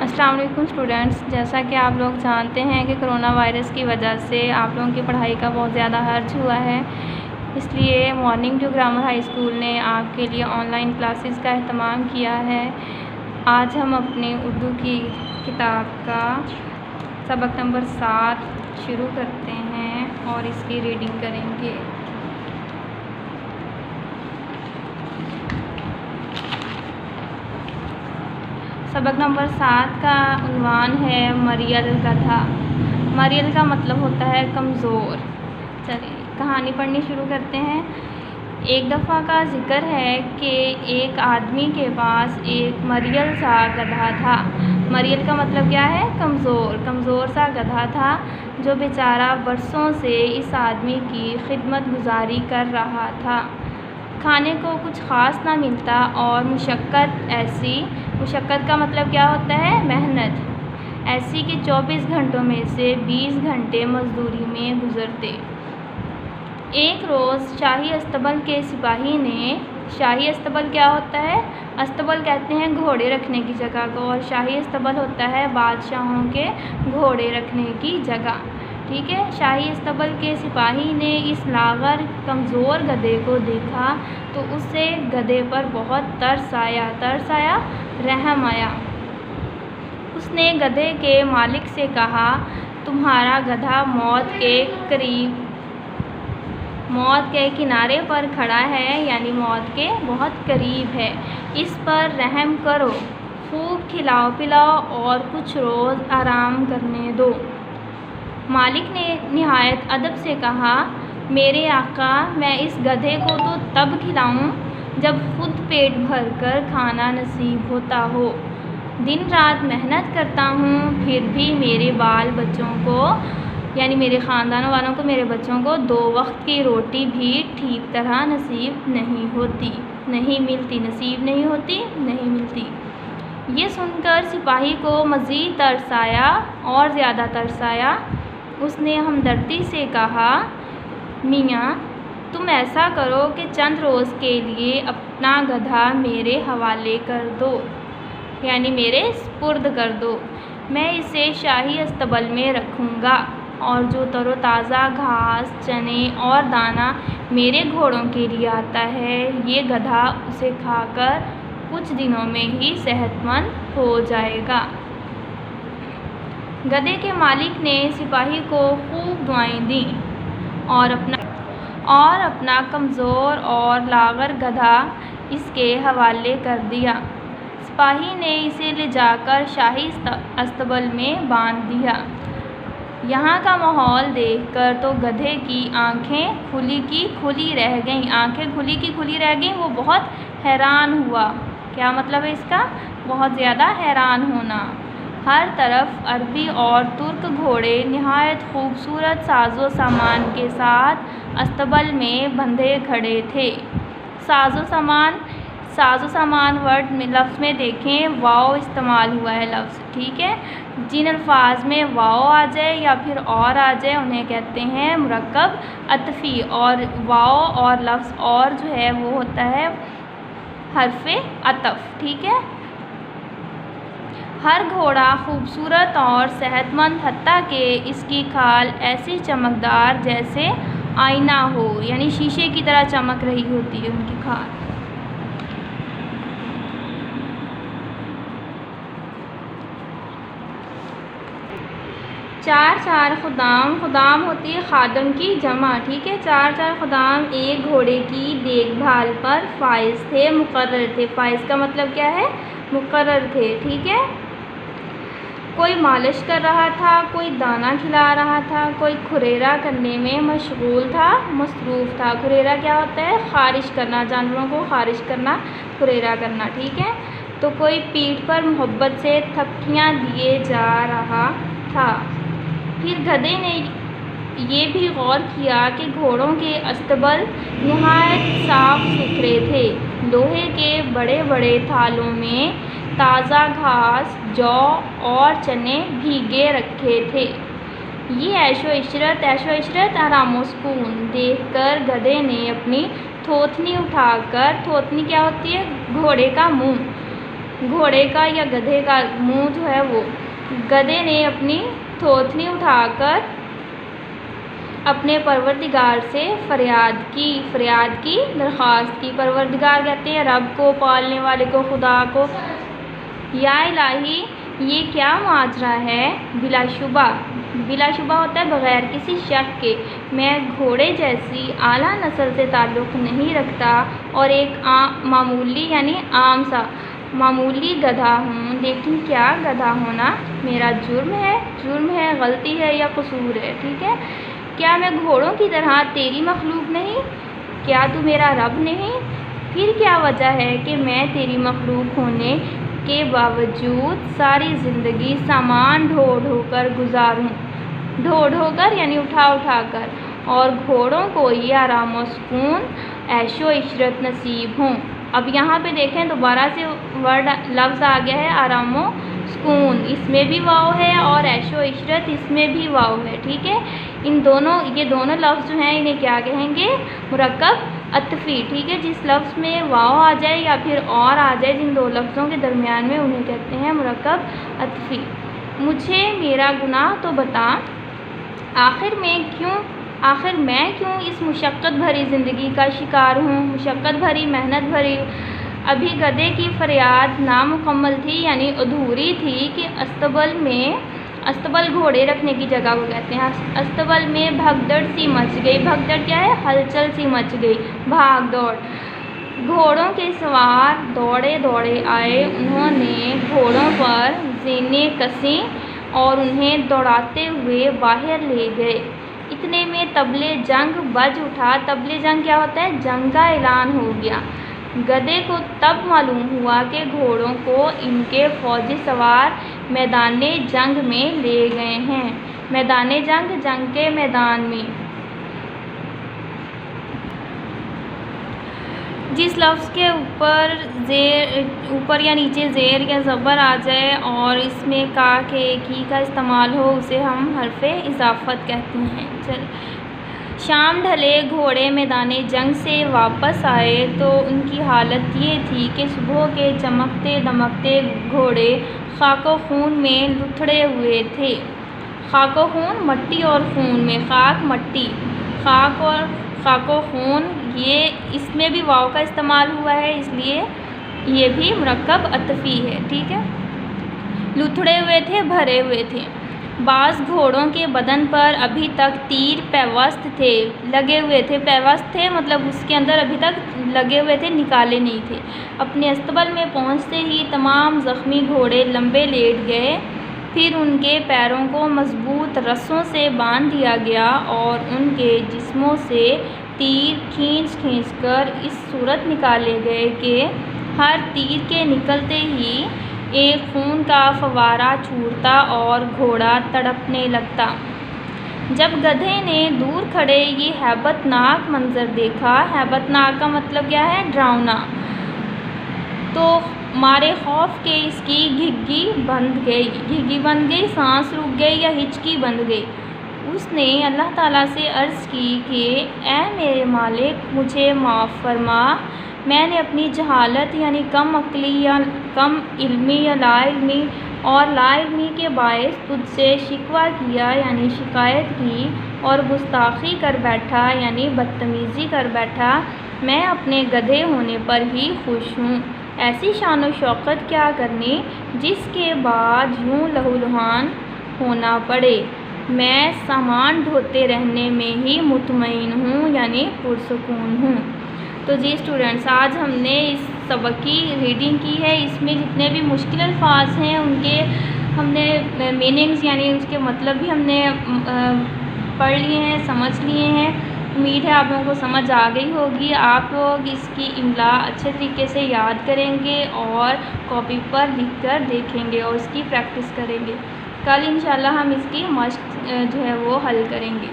السلام علیکم اسٹوڈنٹس، جیسا کہ آپ لوگ جانتے ہیں کہ کرونا وائرس کی وجہ سے آپ لوگوں کی پڑھائی کا بہت زیادہ حرج ہوا ہے، اس لیے Mornington grammar high school نے آپ کے لیے آن لائن کلاسز کا اہتمام کیا ہے۔ آج ہم اپنی اردو کی کتاب کا سبق نمبر 7 شروع کرتے ہیں اور اس کی ریڈنگ کریں گے۔ سبق نمبر 7 کا عنوان ہے مریل گدھا۔ مریل کا مطلب ہوتا ہے کمزور۔ چلیے کہانی پڑھنی شروع کرتے ہیں۔ ایک دفعہ کا ذکر ہے کہ ایک آدمی کے پاس ایک مریل سا گدھا تھا۔ مریل کا مطلب کیا ہے؟ کمزور سا گدھا تھا جو بیچارہ برسوں سے اس آدمی کی خدمت گزاری کر رہا تھا۔ کھانے کو کچھ خاص نہ ملتا اور مشقت کا مطلب کیا ہوتا ہے؟ محنت ایسی کہ 24 گھنٹوں میں سے 20 گھنٹے مزدوری میں گزرتے۔ ایک روز شاہی استبل کے سپاہی نے شاہی استبل کیا ہوتا ہے؟ استبل کہتے ہیں گھوڑے رکھنے کی جگہ کو، اور شاہی استبل ہوتا ہے بادشاہوں کے گھوڑے رکھنے کی جگہ، ٹھیک ہے۔ شاہی استبل کے سپاہی نے اس لاغر کمزور گدھے کو دیکھا تو اسے گدھے پر بہت ترس آیا، رحم آیا۔ اس نے گدھے کے مالک سے کہا، تمہارا گدھا موت کے کنارے پر کھڑا ہے، یعنی موت کے بہت قریب ہے، اس پر رحم کرو، خوب کھلاؤ پلاؤ اور کچھ روز آرام کرنے دو۔ مالک نے نہایت ادب سے کہا، میرے آقا، میں اس گدھے کو تو تب کھلاؤں جب خود پیٹ بھر کر کھانا نصیب ہوتا ہو۔ دن رات محنت کرتا ہوں، پھر بھی میرے بال بچوں کو، یعنی میرے خاندان والوں کو، میرے بچوں کو 2 وقت کی روٹی بھی ٹھیک طرح نصیب نہیں ملتی۔ یہ سن کر سپاہی کو مزید ترس آیا اور زیادہ ترس آیا۔ اس نے ہمدردی سے کہا، میاں تم ایسا کرو کہ چند روز کے لیے اپنا گدھا میرے حوالے کر دو، یعنی میرے سپرد کر دو، میں اسے شاہی استبل میں رکھوں گا، اور جو تر و تازہ گھاس، چنے اور دانہ میرے گھوڑوں کے لیے آتا ہے، یہ گدھا اسے کھا کر کچھ دنوں میں ہی صحت مند ہو جائے گا۔ گدھے کے مالک نے سپاہی کو خوب دعائیں دیں اور اپنا کمزور اور لاغر گدھا اس کے حوالے کر دیا۔ سپاہی نے اسے لے جا کر شاہی استبل میں باندھ دیا۔ یہاں کا ماحول دیکھ کر تو گدھے کی آنکھیں کھلی کی کھلی رہ گئیں۔ وہ بہت حیران ہوا۔ کیا مطلب ہے اس کا؟ بہت زیادہ حیران ہونا۔ ہر طرف عربی اور ترک گھوڑے نہایت خوبصورت ساز و سامان کے ساتھ استبل میں بندھے کھڑے تھے۔ ساز و سامان لفظ میں دیکھیں، واو استعمال ہوا ہے لفظ، ٹھیک ہے۔ جن الفاظ میں واو آ جائے یا پھر اور آ جائے انہیں کہتے ہیں مرکب عطفی، اور واو اور لفظ اور جو ہے وہ ہوتا ہے حرف عطف، ٹھیک ہے۔ ہر گھوڑا خوبصورت اور صحت مند، حتیٰ کہ اس کی کھال ایسی چمکدار جیسے آئینہ ہو، یعنی شیشے کی طرح چمک رہی ہوتی ہے ان کی کھال۔ چار خدام ہوتی ہے خادم کی جمع، ٹھیک ہے۔ 4 خدام ایک گھوڑے کی دیکھ بھال پر فائز تھے، مقرر تھے۔ فائز کا مطلب کیا ہے؟ مقرر تھے، ٹھیک ہے۔ کوئی مالش کر رہا تھا، کوئی دانہ کھلا رہا تھا، کوئی کھریرا کرنے میں مشغول تھا، مصروف تھا۔ کھریرا کیا ہوتا ہے؟ خارش کرنا، جانوروں کو خارش کرنا، کھریرا کرنا، ٹھیک ہے۔ تو کوئی پیٹھ پر محبت سے تھپکیاں دیے جا رہا تھا۔ پھر گدھے نے یہ بھی غور کیا کہ گھوڑوں کے استبل نہایت صاف ستھرے تھے۔ لوہے کے بڑے بڑے تھالوں میں تازہ گھاس، جو اور چنے بھیگے رکھے تھے۔ یہ عیش و عشرت، آرام و سکون دیکھ کر گدھے نے اپنی تھوتنی اٹھا کر، تھوتنی کیا ہوتی ہے؟ گھوڑے کا منہ، گھوڑے کا یا گدھے کا منہ جو ہے وہ، گدھے نے اپنی تھوتنی اٹھا کر اپنے پروردگار سے فریاد کی درخواست کی۔ پروردگار کہتے ہیں رب کو، پالنے والے کو، خدا کو، یا الہی یہ کیا ماجرا ہے؟ بلا شبہ ہوتا ہے بغیر کسی شک کے، میں گھوڑے جیسی اعلیٰ نسل سے تعلق نہیں رکھتا اور ایک معمولی عام سا معمولی گدھا ہوں، لیکن کیا گدھا ہونا میرا جرم ہے، غلطی ہے یا قصور ہے؟ ٹھیک ہے، کیا میں گھوڑوں کی طرح تیری مخلوق نہیں؟ کیا تو میرا رب نہیں؟ پھر کیا وجہ ہے کہ میں تیری مخلوق ہونے کے باوجود ساری زندگی سامان ڈھو کر گزاروں، ڈھو کر یعنی اٹھا کر، اور گھوڑوں کو یہ آرام و سکون، عیش و عشرت نصیب ہوں۔ اب یہاں پہ دیکھیں دوبارہ سے لفظ آ گیا ہے آرام و سکون، اس میں بھی واو ہے، اور عیش و عشرت اس میں بھی واو ہے۔ ٹھیک ہے، یہ دونوں لفظ جو ہیں انہیں کیا کہیں گے؟ مرکب عطفی۔ ٹھیک ہے، جس لفظ میں واو آ جائے یا پھر اور آ جائے جن دو لفظوں کے درمیان میں، انہیں کہتے ہیں مرکب عطفی۔ مجھے میرا گناہ تو بتا، آخر میں کیوں اس مشقت بھری زندگی کا شکار ہوں، مشقت بھری، محنت بھری۔ ابھی گدھے کی فریاد نامکمل تھی یعنی ادھوری تھی کہ استبل گھوڑے رکھنے کی جگہ کو کہتے ہیں، استبل میں بھگدڑ سی مچ گئی۔ بھگدڑ کیا ہے؟ ہلچل سی مچ گئی، بھاگ دوڑ۔ گھوڑوں کے سوار دوڑے آئے، انہوں نے گھوڑوں پر زینیں کسیں اور انہیں دوڑاتے ہوئے باہر لے گئے۔ اتنے میں طبل جنگ بج اٹھا۔ طبل جنگ کیا ہوتا ہے؟ جنگ کا اعلان ہو گیا۔ گدھے کو تب معلوم ہوا کہ گھوڑوں کو ان کے فوجی سوار میدان جنگ میں لے گئے ہیں۔ میدان جنگ کے میدان میں جس لفظ کے اوپر یا نیچے زیر یا زبر آ جائے اور اس میں کاف کی کا استعمال ہو اسے ہم حرف اضافت کہتے ہیں۔ شام ڈھلے، گھوڑے میدان جنگ سے واپس آئے تو ان کی حالت یہ تھی کہ صبح کے چمکتے دمکتے گھوڑے خاک و خون میں لتھڑے ہوئے تھے۔ خاک و خون، مٹی اور خون میں، خاک مٹی، خاک و خون، یہ اس میں بھی واو کا استعمال ہوا ہے، اس لیے یہ بھی مرکب عطفی ہے۔ ٹھیک ہے، لتھڑے ہوئے تھے، بھرے ہوئے تھے۔ بعض گھوڑوں کے بدن پر ابھی تک تیر پیوست تھے، لگے ہوئے تھے، پیوست تھے مطلب اس کے اندر ابھی تک لگے ہوئے تھے، نکالے نہیں تھے۔ اپنے استبل میں پہنچتے ہی تمام زخمی گھوڑے لمبے لیٹ گئے، پھر ان کے پیروں کو مضبوط رسوں سے باندھ دیا گیا اور ان کے جسموں سے تیر کھینچ کر اس صورت نکالے گئے کہ ہر تیر کے نکلتے ہی ایک خون کا فوارہ چھوٹتا اور گھوڑا تڑپنے لگتا۔ جب گدھے نے دور کھڑے یہ ہیبت ناک منظر دیکھا، ہیبت ناک کا مطلب کیا ہے؟ ڈراؤنا، تو مارے خوف کے اس کی گھگی بند گئی، سانس رک گئی یا ہچکی بند گئی۔ اس نے اللہ تعالیٰ سے عرض کی کہ اے میرے مالک، مجھے معاف فرما، میں نے اپنی جہالت یعنی کم عقلی یا کم علمی یا لا علمی کے باعث تجھ سے شکوہ کیا یعنی شکایت کی، اور گستاخی کر بیٹھا یعنی بدتمیزی کر بیٹھا۔ میں اپنے گدھے ہونے پر ہی خوش ہوں، ایسی شان و شوکت کیا کرنی جس کے بعد یوں لہولہان ہونا پڑے۔ میں سامان ڈھوتے رہنے میں ہی مطمئن ہوں یعنی پرسکون ہوں۔ تو جی اسٹوڈنٹس، آج ہم نے اس سبق کی ریڈنگ کی ہے، اس میں جتنے بھی مشکل الفاظ ہیں ان کے ہم نے میننگز یعنی اس کے مطلب بھی ہم نے پڑھ لیے ہیں، سمجھ لیے ہیں۔ امید ہے آپ لوگوں کو سمجھ آ گئی ہوگی۔ آپ لوگ اس کی املا اچھے طریقے سے یاد کریں گے اور کاپی پر لکھ کر دیکھیں گے اور اس کی پریکٹس کریں گے۔ کل انشاءاللہ ہم اس کی مشق جو ہے وہ حل کریں گے۔